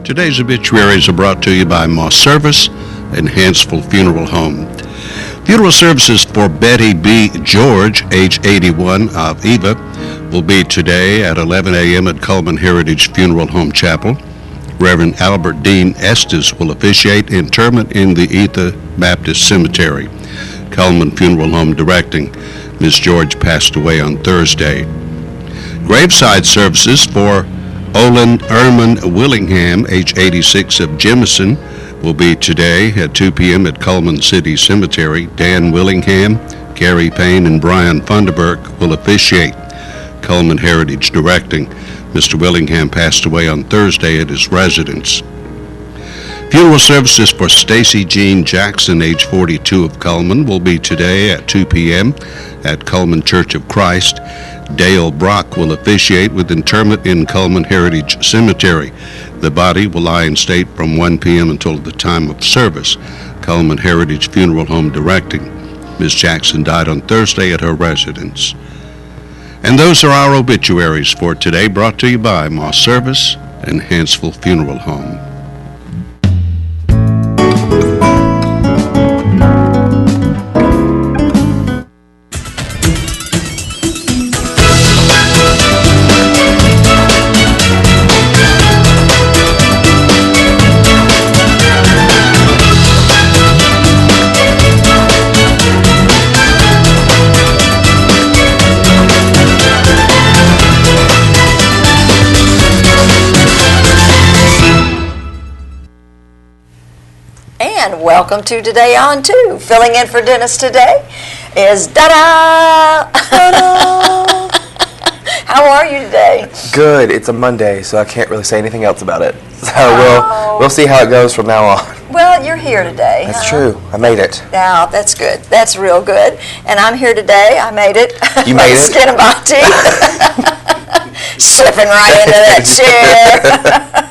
Today's obituaries are brought to you by Moss Service and Hansville Funeral Home. Funeral services for Betty B. George, age 81, of Eva, will be today at 11 a.m. at Coleman Heritage Funeral Home Chapel. Reverend Albert Dean Estes will officiate interment in the Etha Baptist Cemetery. Coleman Funeral Home directing. Ms. George passed away on Thursday. Graveside services for Olin Erman Willingham, age 86, of Jemison, will be today at 2 p.m. at Coleman City Cemetery. Dan Willingham, Gary Payne, and Brian Funderburk will officiate. Coleman Heritage directing. Mr. Willingham passed away on Thursday at his residence. Funeral services for Stacy Jean Jackson, age 42, of Coleman, will be today at 2 p.m. at Coleman Church of Christ. Dale Brock will officiate with interment in Coleman Heritage Cemetery. The body will lie in state from 1 p.m. until the time of service. Coleman Heritage Funeral Home directing. Ms. Jackson died on Thursday at her residence. And those are our obituaries for today, brought to you by Moss Service and Hansville Funeral Home. Welcome to Today On 2. Filling in for Dennis today is da-da! How are you today? Good. It's a Monday, so I can't really say anything else about it. So we'll see how it goes from now on. Well, you're here today. That's true. I made it. Now, that's good. That's real good. And I'm here today. I made it. You made it? Skin of my teeth. Slipping right into that chair.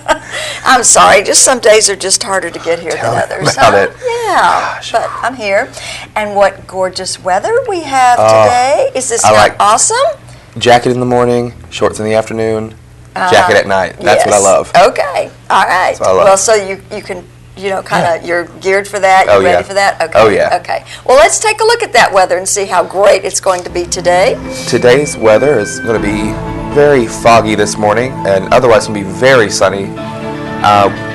I'm sorry, just some days are just harder to get here than others. About it. Yeah, Gosh. but I'm here. And what gorgeous weather we have today. Is this not awesome? Jacket in the morning, shorts in the afternoon, jacket at night. That's what I love. Okay, all right. That's what I love. Well, so you can, kind of, you're geared for that? You're ready for that? Okay. Oh, yeah. Okay. Well, let's take a look at that weather and see how great it's going to be today. Today's weather is going to be very foggy this morning, and otherwise going to be very sunny.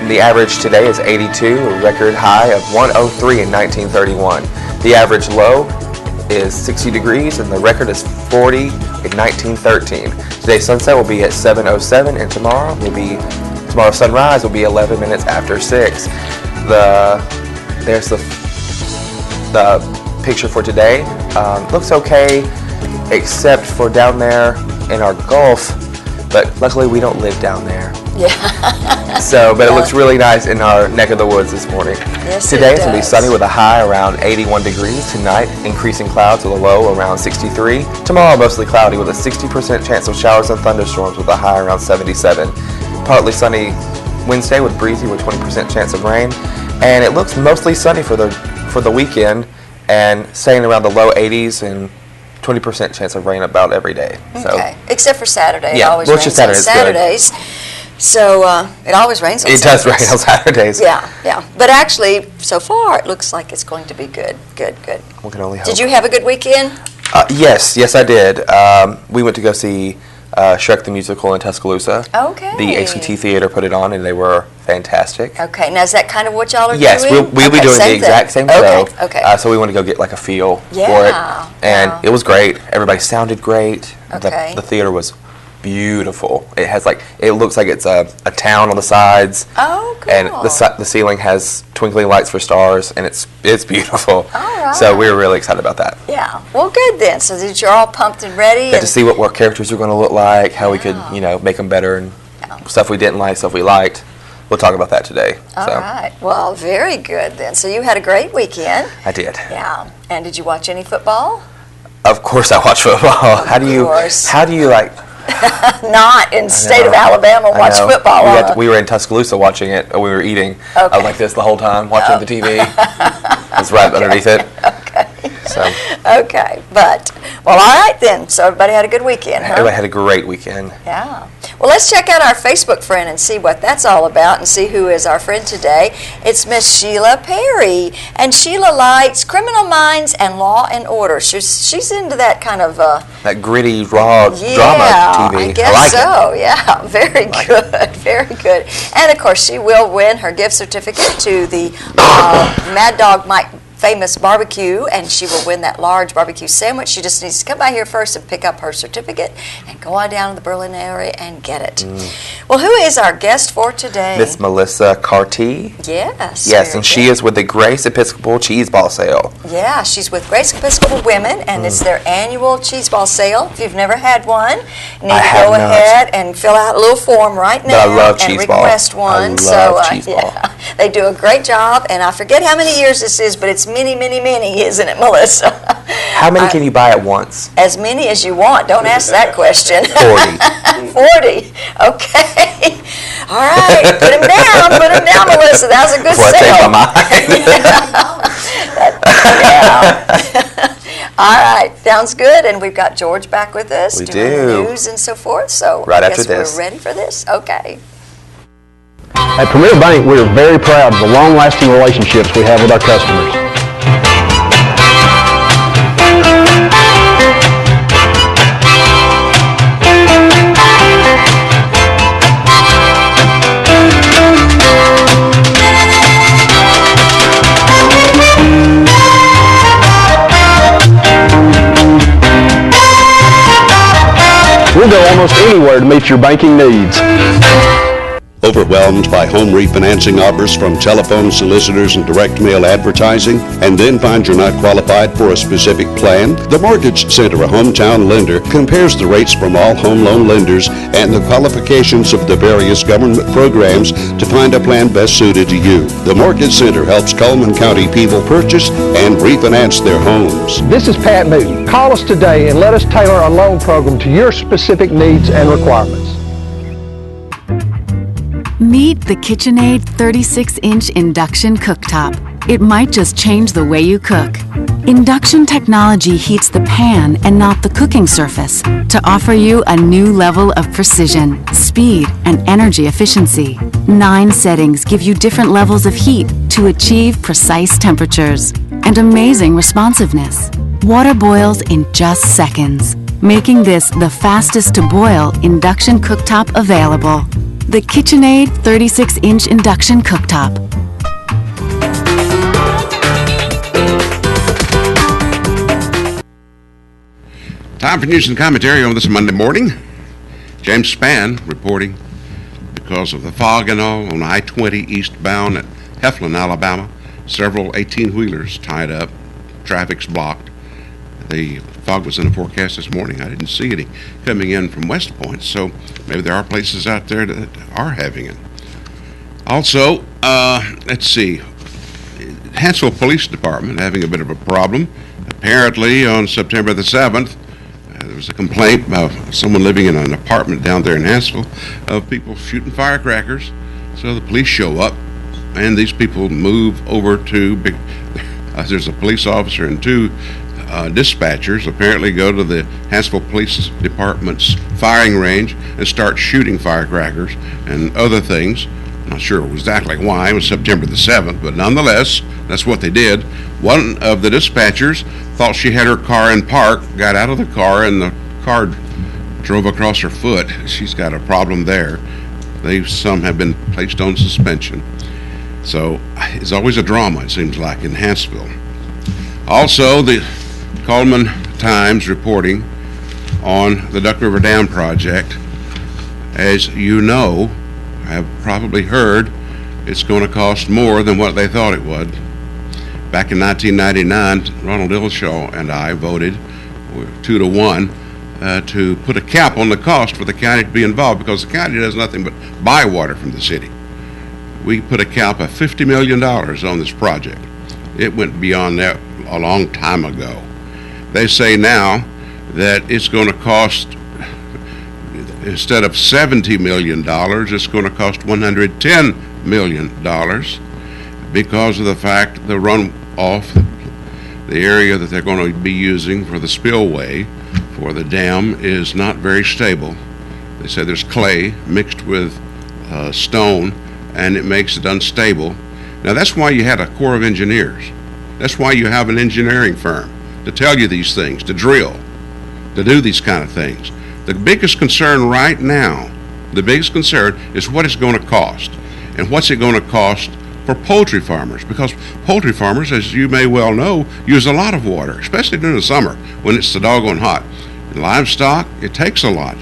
The average today is 82, a record high of 103 in 1931. The average low is 60 degrees, and the record is 40 in 1913. Today's sunset will be at 7:07, and tomorrow's sunrise will be 11 minutes after 6. There's the picture for today. Looks okay, except for down there in our Gulf, but luckily we don't live down there. Yeah. But it looks really nice in our neck of the woods this morning. Yes, Today it's going to be sunny with a high around 81 degrees. Tonight, increasing clouds with a low around 63. Tomorrow, mostly cloudy with a 60% chance of showers and thunderstorms with a high around 77. Partly sunny Wednesday with breezy with 20% chance of rain. And it looks mostly sunny for the weekend and staying around the low 80s and 20% chance of rain about every day. Okay, except for Saturday. Yeah, it always rains on Saturdays. So it always rains on Saturdays. It does rain on Saturdays. Yeah. But actually, so far, it looks like it's going to be good. We can only hope. Did you have a good weekend? Yes, I did. We went to go see Shrek the Musical in Tuscaloosa. Okay. The ACT Theater put it on, and they were fantastic. Okay. Now, is that kind of what y'all are doing? Yes, we'll be doing the exact same show. Okay. So we want to go get like a feel for it. And it was great. Everybody sounded great. Okay. The theater was beautiful. It looks like it's a town on the sides. Oh, cool. And the ceiling has twinkling lights for stars, and it's beautiful. All right. So we were really excited about that. Yeah. Well, good then. So that you're all pumped and ready. Got to see what characters were going to look like, how we could, make them better, and stuff we didn't like, stuff we liked. We'll talk about that today. All right. Well, very good then. So you had a great weekend. I did. Yeah. And did you watch any football? Of course I watch football. How do you like... Not in the state of Alabama watch football. We were in Tuscaloosa watching it. We were eating. Okay. I was like this the whole time, watching the TV. It's right underneath it. Okay. So. Okay. But, well, all right then. So everybody had a good weekend, huh? Everybody had a great weekend. Yeah. Well, let's check out our Facebook friend and see what that's all about and see who is our friend today. It's Miss Sheila Perry. And Sheila likes Criminal Minds and Law and Order. She's into that kind of... that gritty, raw drama TV. I guess so. Yeah, very good. Very good. And, of course, she will win her gift certificate to the Mad Dog Mike Famous Barbecue, and she will win that large barbecue sandwich. She just needs to come by here first and pick up her certificate and go on down to the Berlin area and get it. Well, who is our guest for today? Miss Melissa Cartee. Yes. Yes, and she is with the Grace Episcopal Cheeseball sale. Yeah, she's with Grace Episcopal Women, and it's their annual Cheeseball sale. If you've never had one, you need to go ahead and fill out a little form right now. But I love and Cheeseball. Request one. I love Cheeseball. Yeah, they do a great job, and I forget how many years this is, but it's many, isn't it, Melissa? How many can you buy at once? As many as you want. Don't ask that question. 40. 40. Okay. All right. Put him down, Melissa. That was a good Before sale. I change my mind. All right. Sounds good. And we've got George back with us. We doing do. News and so forth. So right I after guess this. we're ready for this? Okay. At Premier Bank, we are very proud of the long-lasting relationships we have with our customers. We'll go almost anywhere to meet your banking needs. Overwhelmed by home refinancing offers from telephone solicitors and direct mail advertising, and then find you're not qualified for a specific plan? The Mortgage Center, a hometown lender, compares the rates from all home loan lenders and the qualifications of the various government programs to find a plan best suited to you. The Mortgage Center helps Coleman County people purchase and refinance their homes. This is Pat Newton. Call us today and let us tailor a loan program to your specific needs and requirements. Meet the KitchenAid 36-inch induction cooktop. It might just change the way you cook. Induction technology heats the pan and not the cooking surface to offer you a new level of precision, speed, and energy efficiency. 9 settings give you different levels of heat to achieve precise temperatures and amazing responsiveness. Water boils in just seconds, making this the fastest to boil induction cooktop available. The KitchenAid 36-inch induction cooktop. Time for news and commentary on this Monday morning. James Spann reporting because of the fog and all on I-20 eastbound at Heflin, Alabama. Several 18-wheelers tied up. Traffic's blocked. The fog was in the forecast this morning. I didn't see any coming in from West Point, so maybe there are places out there that are having it. Also, let's see, Hansville Police Department having a bit of a problem. Apparently, on September the 7th, there was a complaint of someone living in an apartment down there in Hansville of people shooting firecrackers. So the police show up, and these people move over to, there's a police officer and 2 dispatchers apparently go to the Hansville Police Department's firing range and start shooting firecrackers and other things. I'm not sure exactly why. It was September the 7th, but nonetheless, that's what they did. One of the dispatchers thought she had her car in park, got out of the car, and the car drove across her foot. She's got a problem there. Some have been placed on suspension. So it's always a drama, it seems like, in Hansville. Also, the Coleman Times reporting on the Duck River Dam project. As you know, have probably heard, it's going to cost more than what they thought it would. Back in 1999, Ronald Dillashaw and I voted 2-1 to put a cap on the cost for the county to be involved, because the county does nothing but buy water from the city. We put a cap of $50 million on this project. It went beyond that a long time ago. They say now that it's going to cost, instead of $70 million, it's going to cost $110 million, because of the fact the runoff, the area that they're going to be using for the spillway for the dam, is not very stable. They say there's clay mixed with stone, and it makes it unstable. Now that's why you had a Corps of Engineers. That's why you have an engineering firm to tell you these things, to drill, to do these kind of things. The biggest concern right now, the biggest concern is what it's going to cost, and what's it going to cost for poultry farmers, because poultry farmers, as you may well know, use a lot of water, especially during the summer when it's so doggone hot. In livestock, it takes a lot.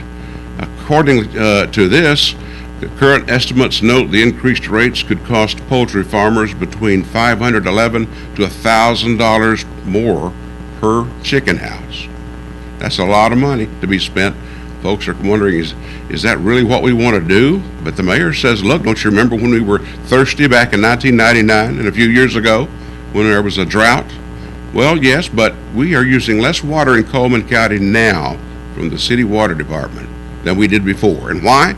According to this, the current estimates note the increased rates could cost poultry farmers between $511 to $1,000 more per chicken house. That's a lot of money to be spent. Folks are wondering, is that really what we want to do? But the mayor says, look, don't you remember when we were thirsty back in 1999 and a few years ago when there was a drought? Well, yes, but we are using less water in Coleman County now from the city water department than we did before. And why?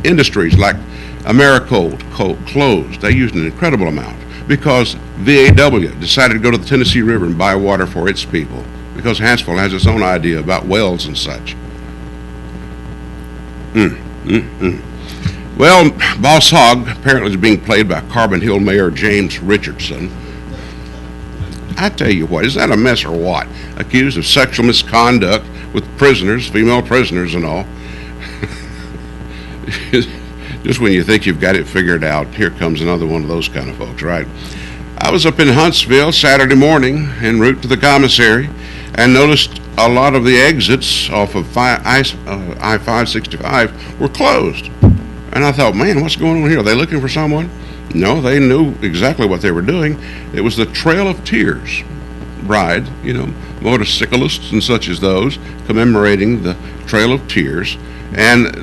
Industries like Americold closed. They used an incredible amount because VAW decided to go to the Tennessee River and buy water for its people, because Hansville has its own idea about wells and such. Well, Boss Hogg apparently is being played by Carbon Hill Mayor James Richardson. I tell you what, is that a mess or what? Accused of sexual misconduct with prisoners, female prisoners and all. Just when you think you've got it figured out, here comes another one of those kind of folks, right? I was up in Huntsville Saturday morning en route to the commissary and noticed a lot of the exits off of I-565 were closed. And I thought, man, what's going on here? Are they looking for someone? No, they knew exactly what they were doing. It was the Trail of Tears ride, motorcyclists and such as those, commemorating the Trail of Tears. And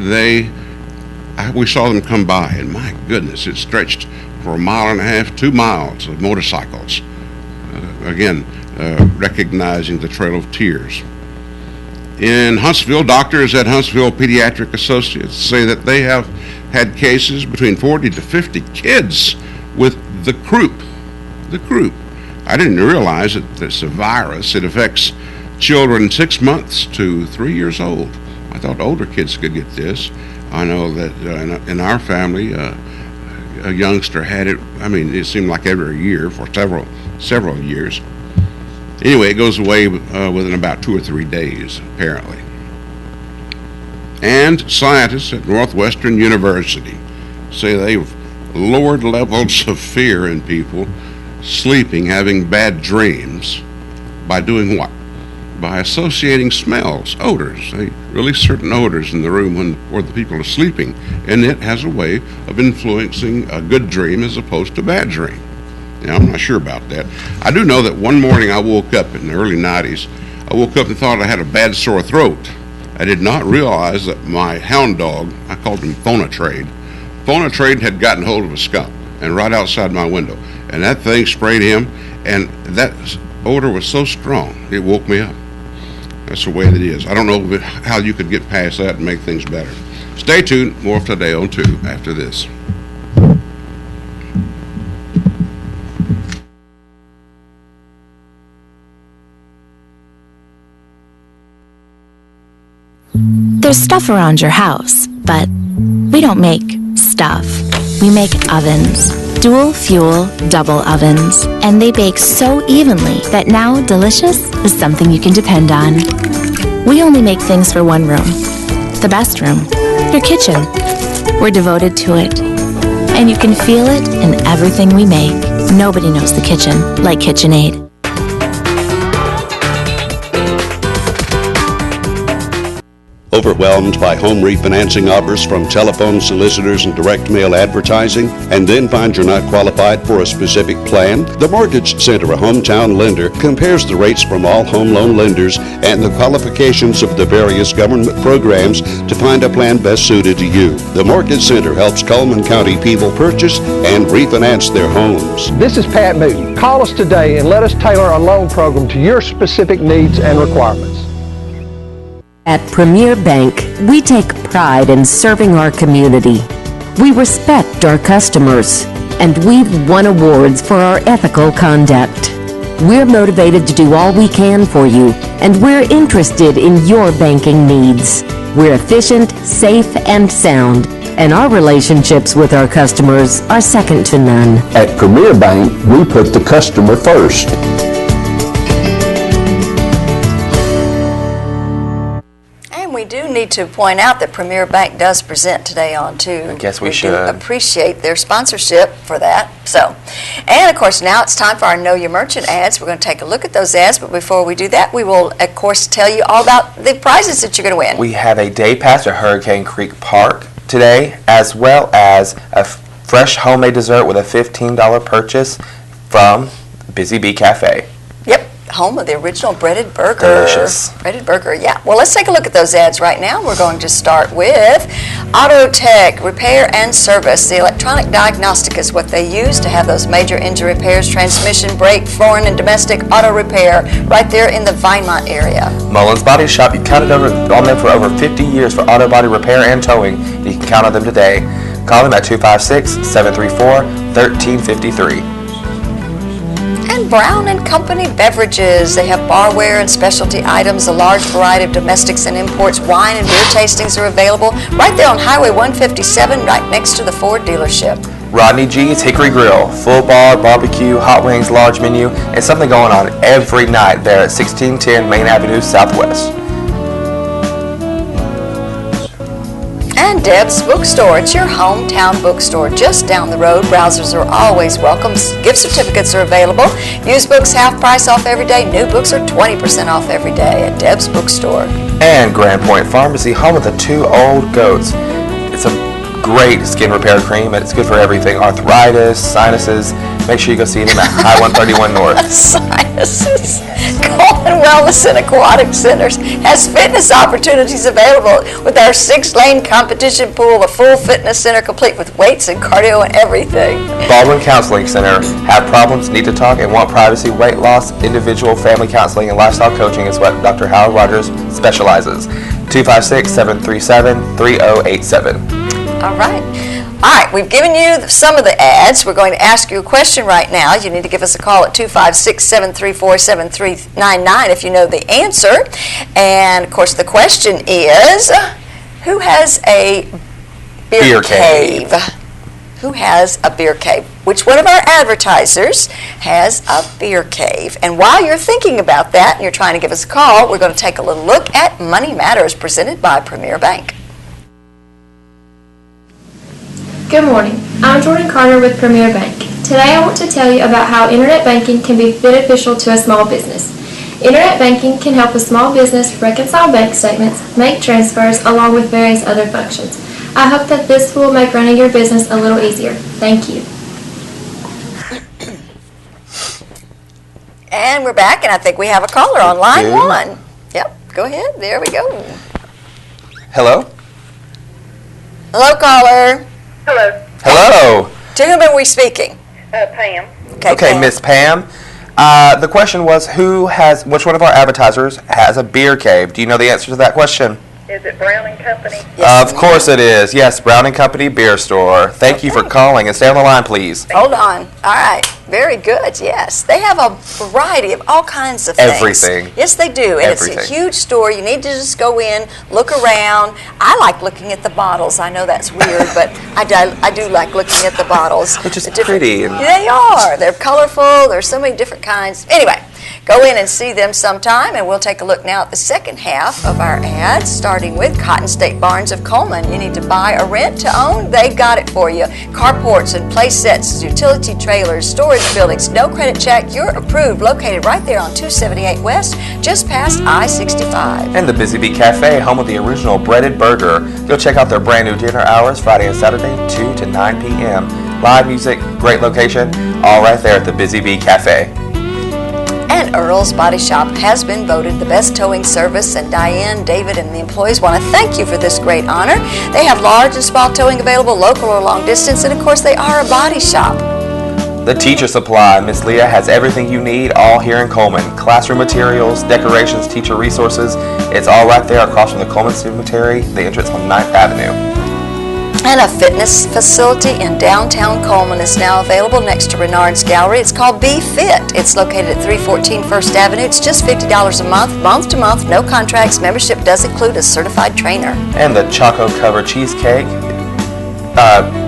we saw them come by, and my goodness, it stretched for 1.5 miles, 2 miles of motorcycles. Recognizing the Trail of Tears. In Huntsville, doctors at Huntsville Pediatric Associates say that they have had cases between 40 to 50 kids with the croup. The croup. I didn't realize that it's a virus. It affects children 6 months to 3 years old. I thought older kids could get this. I know that in our family, a youngster had it. I mean, it seemed like every year for several years. Anyway, it goes away within about 2 or 3 days, apparently. And scientists at Northwestern University say they've lowered levels of fear in people sleeping, having bad dreams, by doing what? By associating smells, odors. They release certain odors in the room where the people are sleeping, and it has a way of influencing a good dream as opposed to a bad dream. Now, I'm not sure about that. I do know that one morning I woke up in the early 90s. I woke up and thought I had a bad sore throat. I did not realize that my hound dog, I called him Phonatrade had gotten hold of a skunk, and right outside my window. And that thing sprayed him, and that odor was so strong, it woke me up. That's the way it is. I don't know how you could get past that and make things better. Stay tuned. More of Today on 2 after this. There's stuff around your house, but we don't make stuff. We make ovens. Dual fuel, double ovens. And they bake so evenly that now delicious is something you can depend on. We only make things for one room. The best room. Your kitchen. We're devoted to it. And you can feel it in everything we make. Nobody knows the kitchen like KitchenAid. Overwhelmed by home refinancing offers from telephone solicitors and direct mail advertising, and then find you're not qualified for a specific plan? The Mortgage Center, a hometown lender, compares the rates from all home loan lenders and the qualifications of the various government programs to find a plan best suited to you. The Mortgage Center helps Cullman County people purchase and refinance their homes. This is Pat Newton. Call us today and let us tailor a loan program to your specific needs and requirements. At Premier Bank, we take pride in serving our community. We respect our customers, and we've won awards for our ethical conduct. We're motivated to do all we can for you, and we're interested in your banking needs. We're efficient, safe, and sound, and our relationships with our customers are second to none. At Premier Bank, we put the customer first. We do need to point out that Premier Bank does present today on too. I guess we should do appreciate their sponsorship for that. So, and of course now it's time for our Know Your Merchant ads. We're going to take a look at those ads, but before we do that, we will of course tell you all about the prizes that you're going to win. We have a day pass to Hurricane Creek Park today, as well as a fresh homemade dessert with a $15 purchase from Busy Bee Cafe. Yep. Home of the original breaded burger. Delicious. Breaded burger, yeah. Well, let's take a look at those ads right now. We're going to start with Auto Tech Repair and Service. The electronic diagnostic is what they use to have those major engine repairs, transmission, brake, flooring, and domestic auto repair right there in the Vinemont area. Mullins Body Shop, you counted on them for over 50 years for auto body repair and towing. You can count on them today. Call them at 256-734-1353. And Brown & Company Beverages. They have barware and specialty items. A large variety of domestics and imports. Wine and beer tastings are available right there on Highway 157, right next to the Ford dealership. Rodney G's Hickory Grill, full bar, barbecue, hot wings, large menu, and something going on every night there at 1610 Main Avenue Southwest. And Deb's Bookstore. It's your hometown bookstore just down the road. Browsers are always welcome. Gift certificates are available. Used books half price off every day. New books are 20% off every day at Deb's Bookstore. And Grand Point Pharmacy, home of the two old goats. It's a great skin repair cream, and it's good for everything. Arthritis, sinuses. Make sure you go see them at High 131 North. Sinuses. Coleman Wellness and Aquatic Centers has fitness opportunities available with our 6-lane competition pool, a full fitness center complete with weights and cardio and everything. Baldwin Counseling Center. Have problems, need to talk, and want privacy, weight loss, individual, family counseling, and lifestyle coaching is what Dr. Howard Rogers specializes. 256-737-3087. All right. All right, we've given you some of the ads. We're going to ask you a question right now. You need to give us a call at 256-734-7399 if you know the answer. And, of course, the question is, who has a beer cave? Who has a beer cave? Which one of our advertisers has a beer cave? And while you're thinking about that and you're trying to give us a call, we're going to take a little look at Money Matters presented by Premier Bank. Good morning. I'm Jordan Carter with Premier Bank. Today I want to tell you about how Internet banking can be beneficial to a small business. Internet banking can help a small business reconcile bank statements, make transfers, along with various other functions. I hope that this will make running your business a little easier. Thank you. And we're back, and I think we have a caller on line 1. Yep, go ahead. There we go. Hello? Hello, caller. Hello. Hello. To whom are we speaking? Pam. Okay, Miss Pam. The question was, which one of our advertisers has a beer cave? Do you know the answer to that question? Is it Brown & Company? Yes, of course it is. Yes, Brown & Company Beer Store. Thank you for calling, and stay on the line, please. Hold on. All right. Very good, yes. They have a variety of all kinds of things. Everything. Yes, they do. And Everything. It's a huge store. You need to just go in, look around. I like looking at the bottles. I know that's weird, but I do like looking at the bottles. They're just pretty. They are. They're colorful. There's so many different kinds. Anyway, Go in and see them sometime, and we'll take a look now at the second half of our ads, starting with Cotton State Barns of Coleman. You need to buy or rent to own, they've got it for you. Carports and play sets, utility trailers, storage buildings, no credit check, you're approved. Located right there on 278 West, just past I-65. And the Busy Bee Cafe, home of the original breaded burger. Go check out their brand new dinner hours, Friday and Saturday, 2 to 9 p.m. Live music, great location, all right there at the Busy Bee Cafe. And Earl's Body Shop has been voted the best towing service, and Diane, David, and the employees want to thank you for this great honor. They have large and small towing available, local or long distance, and of course they are a body shop. The Teacher Supply, Miss Leah has everything you need, all here in Coleman. Classroom materials, decorations, teacher resources. It's all right there across from the Coleman Cemetery, the entrance on 9th Avenue. And a fitness facility in downtown Coleman is now available next to Renard's Gallery. It's called Be Fit. It's located at 314 First Avenue. It's just $50 a month to month, no contracts. Membership does include a certified trainer. And the Choco Covered Cheesecake.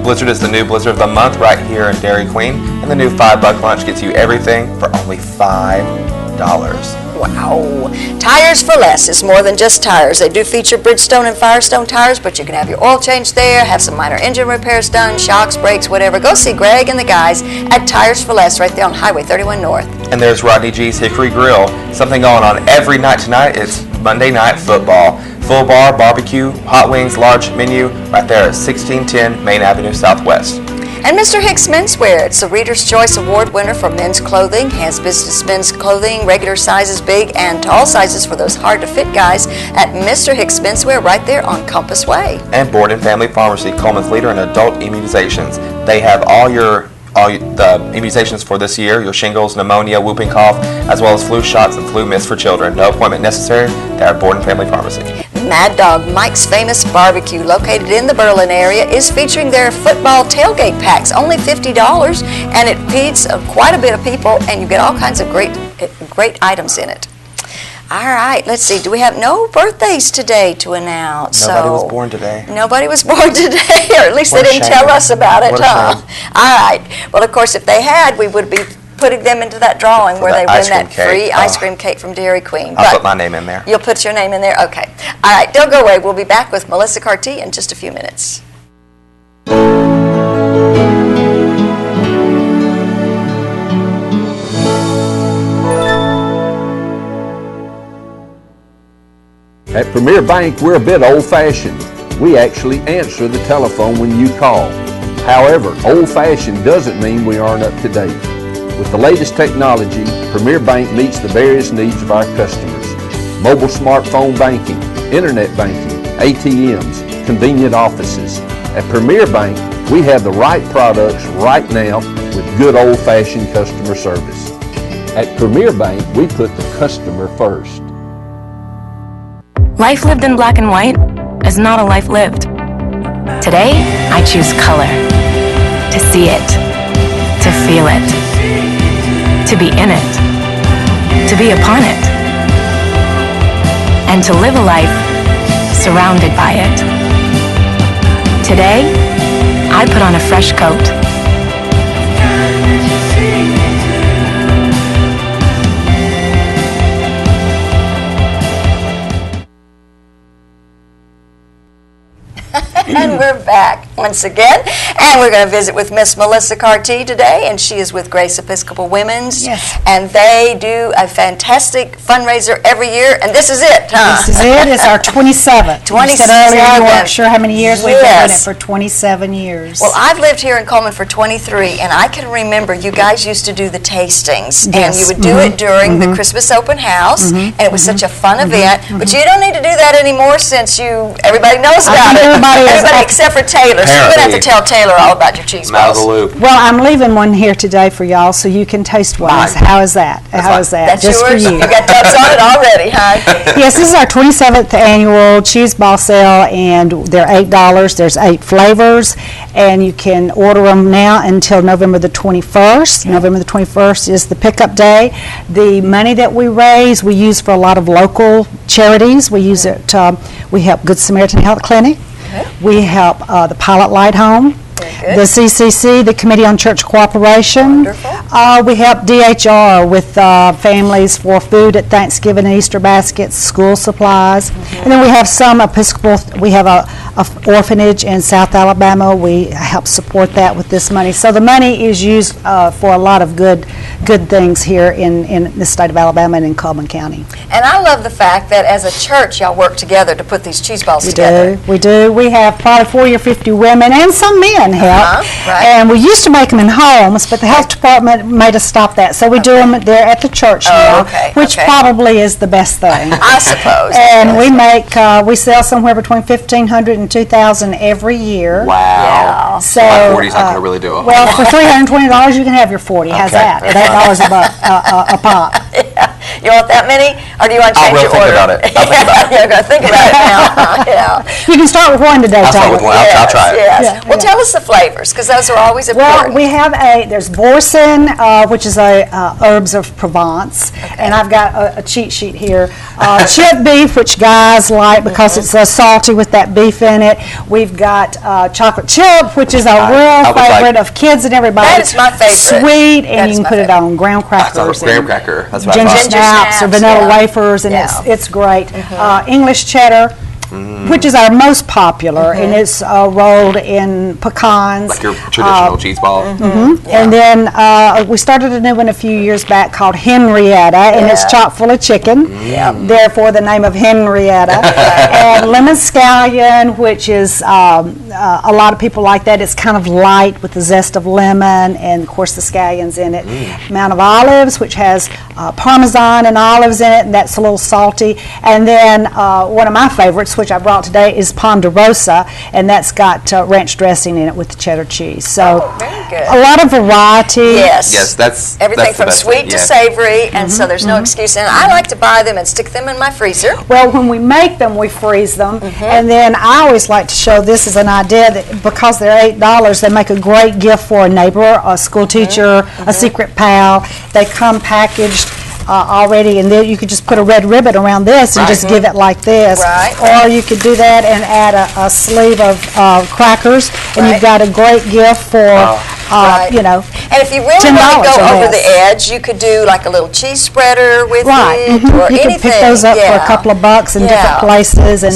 Blizzard is the new Blizzard of the Month right here in Dairy Queen. And the new $5 lunch gets you everything for only $5. Wow. Tires for Less is more than just tires. They do feature Bridgestone and Firestone tires, but you can have your oil changed there, have some minor engine repairs done, shocks, brakes, whatever. Go see Greg and the guys at Tires for Less right there on Highway 31 North. And there's Rodney G's Hickory Grill. Something going on every night tonight. It's Monday Night Football. Full bar, barbecue, hot wings, large menu right there at 1610 Main Avenue Southwest. And Mr. Hicks Menswear, it's the Reader's Choice Award winner for men's clothing, has business men's clothing, regular sizes, big and tall sizes for those hard-to-fit guys at Mr. Hicks Menswear right there on Compass Way. And Board and Family Pharmacy, Coleman's leader in adult immunizations. They have all the immunizations for this year, your shingles, pneumonia, whooping cough, as well as flu shots and flu mist for children. No appointment necessary. They are Board and Family Pharmacy. Mad Dog Mike's Famous Barbecue, located in the Berlin area, is featuring their football tailgate packs, only $50, and it feeds quite a bit of people, and you get all kinds of great items in it. All right, let's see. Do we have no birthdays today to announce? Nobody was born today. Nobody was born today, or at least they didn't tell us about it, huh? All right. Well, of course, if they had, we would be putting them into that drawing where they win that free ice cream cake from Dairy Queen. I'll put my name in there. You'll put your name in there? Okay. All right, don't go away. We'll be back with Melissa Cartee in just a few minutes. At Premier Bank, we're a bit old-fashioned. We actually answer the telephone when you call. However, old-fashioned doesn't mean we aren't up to date. With the latest technology, Premier Bank meets the various needs of our customers. Mobile smartphone banking, internet banking, ATMs, convenient offices. At Premier Bank, we have the right products right now with good old-fashioned customer service. At Premier Bank, we put the customer first. Life lived in black and white is not a life lived. Today, I choose color. To see it. To feel it. To be in it. To be upon it. And to live a life surrounded by it. Today, I put on a fresh coat. And we're back once again, and we're going to visit with Miss Melissa Cartee today, and she is with Grace Episcopal Women's. Yes. And they do a fantastic fundraiser every year, and this is it, huh? This is it. It's our 27th. 27th. You said earlier you weren't sure how many years we've been doing it for 27 years. Well, I've lived here in Coleman for 23, and I can remember you guys used to do the tastings, and you would do it during the Christmas open house, and it was such a fun event, but you don't need to do that anymore since everybody knows about it. Everybody except for Taylor. So you're going to have to tell Taylor all about your cheese balls. Well, I'm leaving one here today for y'all so you can taste one. How is that? How is that? That's just yours? for you. You got tabs on it already, huh? Yes, this is our 27th annual cheese ball sale, and they're $8. There's 8 flavors, and you can order them now until November the 21st. November the 21st is the pickup day. The money that we raise, we use for a lot of local charities. We use it. We help Good Samaritan Health Clinic. We help the Pilot Light Home, the CCC, the Committee on Church Cooperation, We help DHR with families for food at Thanksgiving and Easter baskets, school supplies. And then we have some Episcopal, we have a orphanage in South Alabama. We help support that with this money. So the money is used for a lot of good things here in the state of Alabama and in Coleman County. And I love the fact that as a church, y'all work together to put these cheese balls together. We do. We have probably 40 or 50 women and some men help. Right. And we used to make them in homes, but the health department made us stop that. So we do them there at the church now, which probably is the best thing. I suppose. And we make, we sell somewhere between $1,500 and $2,000 every year. Wow. Yeah. So my 40's not going to really do it. Well, for $320 you can have your 40. How's that? $8 a pop. Yeah. You want that many, or do you want to change your order? I'll think about it. You're going to think about it now. Yeah. You can start with one today, I'll start with one. I'll try it. Yes. Well, tell us the flavors, because those are always important. Well, we have there's Boursin, which is a herbs of Provence, and I've got a cheat sheet here. Chip beef, which guys like because it's salty with that beef in it. We've got chocolate chip, which is a real favorite of kids and everybody. That is my favorite. Sweet, and you can put it on graham crackers. Graham cracker. That's what ginger snaps or vanilla wafers, and it's great. English cheddar, which is our most popular, and it's rolled in pecans. Like your traditional cheese ball. And then we started a new one a few years back called Henrietta, and it's chock full of chicken. Therefore, the name of Henrietta. And lemon scallion, which is a lot of people like that. It's kind of light with the zest of lemon, and of course the scallions in it. Mount of Olives, which has Parmesan and olives in it, and that's a little salty. And then one of my favorites, which I brought today, is Ponderosa, and that's got ranch dressing in it with the cheddar cheese. So very good. A lot of variety. Yes, that's everything that's from sweet to savory, and so there's no excuse. And I like to buy them and stick them in my freezer. Well, when we make them, we freeze them, and then I always like to show this as an idea that because they're $8, they make a great gift for a neighbor, a school teacher, a secret pal. They come packaged already, and then you could just put a red ribbon around this and just give it like this. Or you could do that and add a sleeve of crackers, and you've got a great gift for, you know, and if you really want to go over the edge, you could do like a little cheese spreader with it, or you anything. Can pick those up for a couple of bucks in different places, and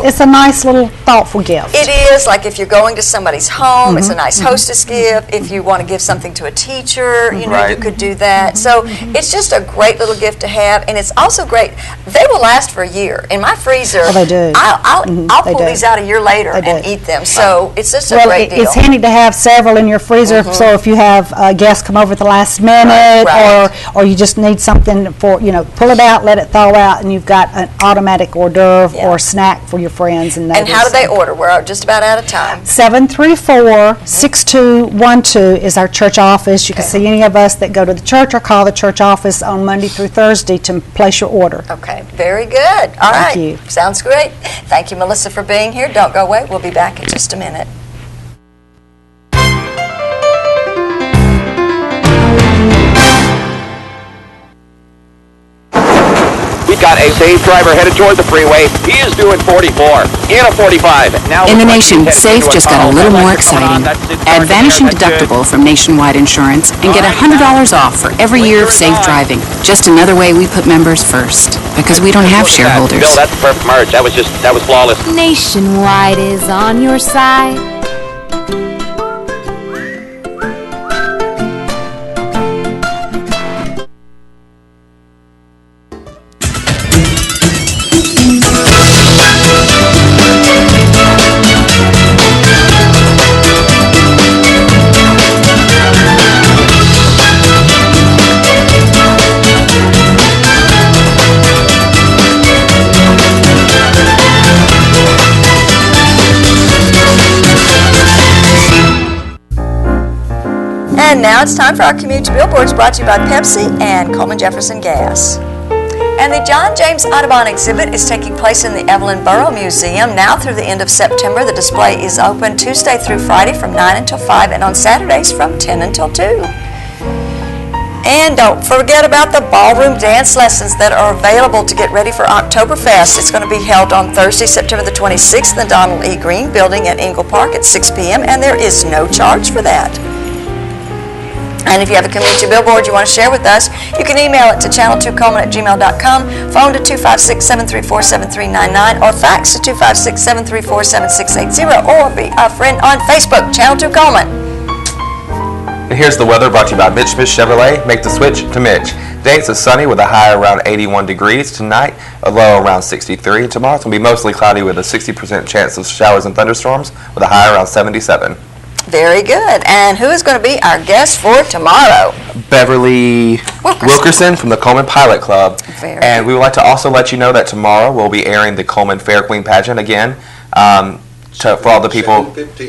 it's a nice little thoughtful gift. It is, like if you're going to somebody's home, it's a nice hostess gift. If you want to give something to a teacher, you know, you could do that. So it's just a great little gift to have, and it's also great. They will last for a year. In my freezer, they do. I'll pull these out a year later and eat them. So it's just a great deal. It's handy to have several in your freezer, so if you have guests come over at the last minute, or you just need something for, you know, pull it out, let it thaw out, and you've got an automatic hors d'oeuvre or snack for your friends and neighbors. And how do they order? We're just about out of time. 734-6212 is our church office. You can see any of us that go to the church or call the church office on Monday through Thursday to place your order. Okay, very good. All right. Thank you. Sounds great. Thank you, Melissa, for being here. Don't go away. We'll be back in just a minute. We got a safe driver headed toward the freeway. He is doing 44 in a 45. Now in the nation, safe just got a little more exciting. Add vanishing deductible from Nationwide Insurance and get $100 off for every year of safe driving. Just another way we put members first, because we don't have shareholders. Bill, that's the perfect merge. That was flawless. Nationwide is on your side. And now it's time for our community billboards, brought to you by Pepsi and Coleman Jefferson Gas. And the John James Audubon exhibit is taking place in the Evelyn Borough Museum now through the end of September. The display is open Tuesday through Friday from 9 until 5 and on Saturdays from 10 until 2. And don't forget about the ballroom dance lessons that are available to get ready for Oktoberfest. It's going to be held on Thursday, September the 26th in the Donald E. Green Building at Engle Park at 6 p.m. and there is no charge for that. And if you have a community billboard you want to share with us, you can email it to channel2coleman@gmail.com, phone to 256-734-7399, or fax to 256-734-7680, or be a friend on Facebook, Channel 2 Coleman. And here's the weather brought to you by Mitch Smith Chevrolet. Make the switch to Mitch. Today it's sunny with a high around 81 degrees. Tonight, a low around 63. Tomorrow it's going to be mostly cloudy with a 60% chance of showers and thunderstorms with a high around 77. Very good. And who is going to be our guest for tomorrow? Beverly Wilkerson from the Coleman Pilot Club. And we would like to also let you know that tomorrow we'll be airing the Coleman Fair Queen pageant again. For all the people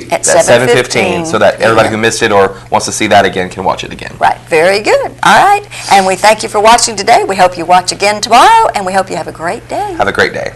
at 7:15, so that everybody who missed it or wants to see that again can watch it again. Right, very good. All right, and we thank you for watching today. We hope you watch again tomorrow, and we hope you have a great day. Have a great day.